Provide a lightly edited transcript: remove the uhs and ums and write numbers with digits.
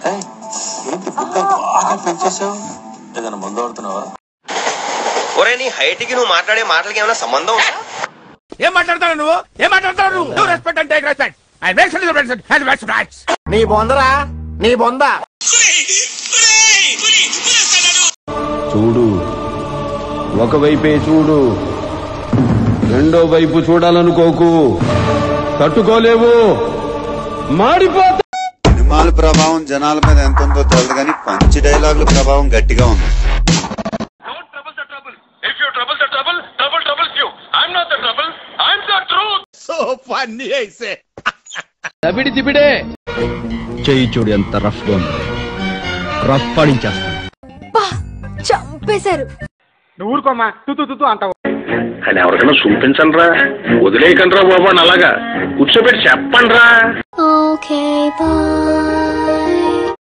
ఏంటి బాగా పెంచేసావు? ఏదైనా ముందు ఆడుతున్నావా? ఒరే నీ హైట్ కి నువ్వు మాట్లాడే మాటలకి ఏమైనా సంబంధం ఉందా? ఏం మాట్లాడతావు నువ్వు? ఏం మాట్లాడతావు నువ్వు? Respect and take respect. I respect. నీ బొందరా, నీ బొంద. చూడు, ఒకవైపే చూడు, రెండో వైపు చూడాలనుకోకు, తట్టుకోలేవు, మాడిపోతా. సినిమాల ప్రభావం జనాల మీద ఎంత ఉందో తెలియదు కానీ పంచి డైలాగుల ప్రభావం గట్టిగా ఉంది. దబిడి దిబిడే చెయ్యి చూడు ఎంత రఫ్ గా ఉంది. రఫ్ పడించేస్తాను. చంపేశారు. నువ్వు ఊరుకోమ్మా, తూ అంటావు. కానీ ఎవరికైనా చూపించండి రా, వదిలేయకండి రా బాబు. అలాగా కూర్చోబెట్టి చెప్పండి రా.